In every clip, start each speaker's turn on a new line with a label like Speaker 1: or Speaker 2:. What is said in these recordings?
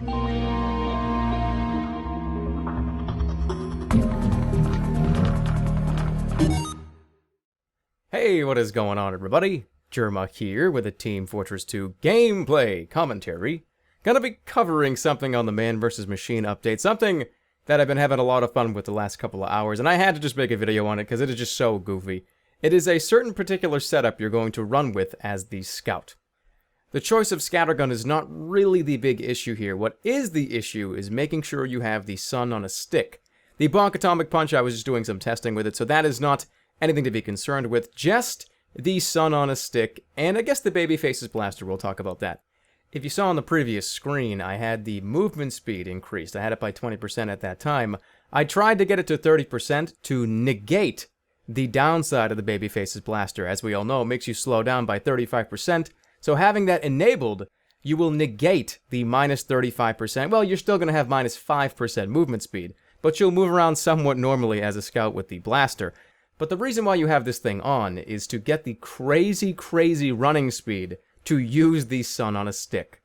Speaker 1: Hey, what is going on, everybody? Jermuck here with a Team Fortress 2 gameplay commentary. Gonna be covering something on the Man vs. Machine update, something that I've been having a lot of fun with the last couple of hours, and I had to just make a video on it because it is just so goofy. It is a certain particular setup you're going to run with as the Scout. The choice of scattergun is not really the big issue here. What is the issue is making sure you have the sun on a stick. The Bonk Atomic Punch, I was just doing some testing with it, so that is not anything to be concerned with, just the sun on a stick, and I guess the Babyface's blaster, we'll talk about that. If you saw on the previous screen, I had the movement speed increased. I had it by 20% at that time. I tried to get it to 30% to negate the downside of the Babyface's blaster. As we all know, it makes you slow down by 35%, so having that enabled, you will negate the minus 35%. Well, you're still going to have minus 5% movement speed, but you'll move around somewhat normally as a Scout with the blaster. But the reason why you have this thing on is to get the crazy running speed to use the sun on a stick.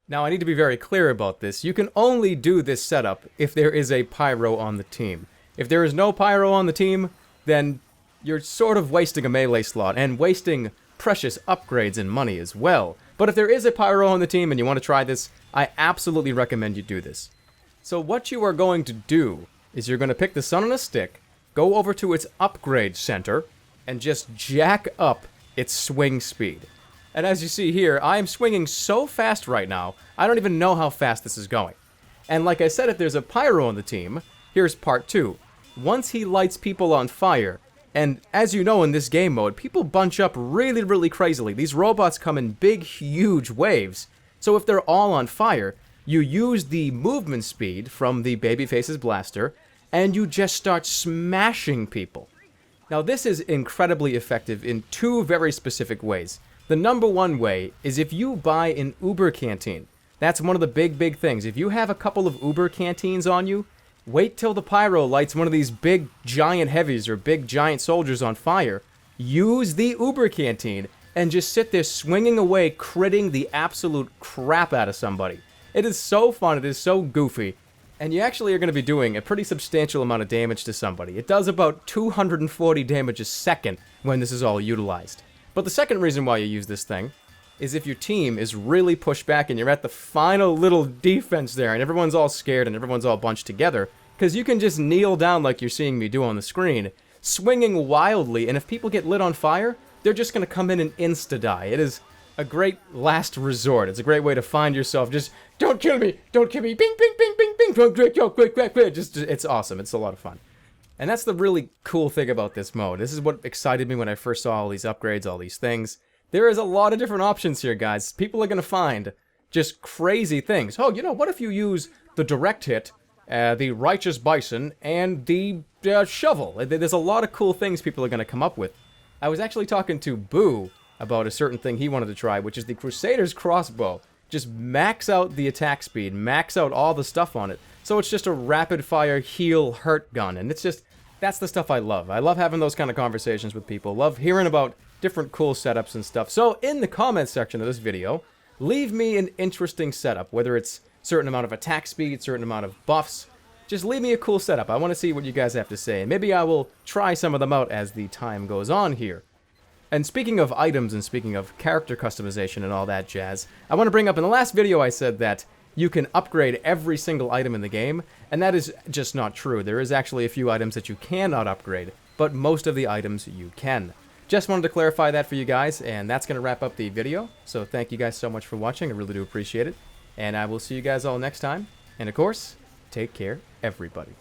Speaker 1: Now, I need to be very clear about this. You can only do this setup if there is a pyro on the team. If there is no pyro on the team, then you're sort of wasting a melee slot and wasting precious upgrades and money as well. But if there is a pyro on the team and you want to try this, I absolutely recommend you do this. So what you are going to do is you're going to pick the sun on a stick, go over to its upgrade center, and just jack up its swing speed. And as you see here, I am swinging so fast right now, I don't even know how fast this is going. And like I said, if there's a pyro on the team, here's part 2. Once he lights people on fire, and as you know in this game mode, people bunch up really crazily. These robots come in big, huge waves. So if they're all on fire, you use the movement speed from the Babyface's blaster, and you just start smashing people. Now, this is incredibly effective in 2 very specific ways. The number one way is if you buy an Uber canteen. That's one of the big things. If you have a couple of Uber canteens on you, wait till the pyro lights one of these big giant heavies or big giant soldiers on fire. Use the Uber canteen and just sit there swinging away, critting the absolute crap out of somebody. It is so fun, it is so goofy. And you actually are going to be doing a pretty substantial amount of damage to somebody. It does about 240 damage a second when this is all utilized. But the second reason why you use this thing is if your team is really pushed back and you're at the final little defense there and everyone's all scared and everyone's all bunched together, because you can just kneel down like you're seeing me do on the screen, swinging wildly, and if people get lit on fire, they're just going to come in and insta-die. It is a great last resort. It's a great way to find yourself. Just, don't kill me, bing, bing, bing, bing, quick. Just, it's awesome. It's a lot of fun. And that's the really cool thing about this mode. This is what excited me when I first saw all these upgrades, all these things. There is a lot of different options here, guys. People are going to find just crazy things. Oh, you know, what if you use the direct hit, the Righteous Bison, and the shovel? There's a lot of cool things people are going to come up with. I was actually talking to Boo about a certain thing he wanted to try, which is the Crusader's crossbow. Just max out the attack speed, max out all the stuff on it, so it's just a rapid-fire heal hurt gun, and it's just, that's the stuff I love. I love having those kind of conversations with people, love hearing about different cool setups and stuff. So in the comments section of this video, leave me an interesting setup, whether it's certain amount of attack speed, certain amount of buffs. Just leave me a cool setup. I want to see what you guys have to say, and maybe I will try some of them out as the time goes on here. And speaking of items and speaking of character customization and all that jazz, I want to bring up, in the last video I said that you can upgrade every single item in the game, and that is just not true. There is actually a few items that you cannot upgrade, but most of the items you can. Just wanted to clarify that for you guys, and that's going to wrap up the video. So thank you guys so much for watching. I really do appreciate it. And I will see you guys all next time. And of course, take care, everybody.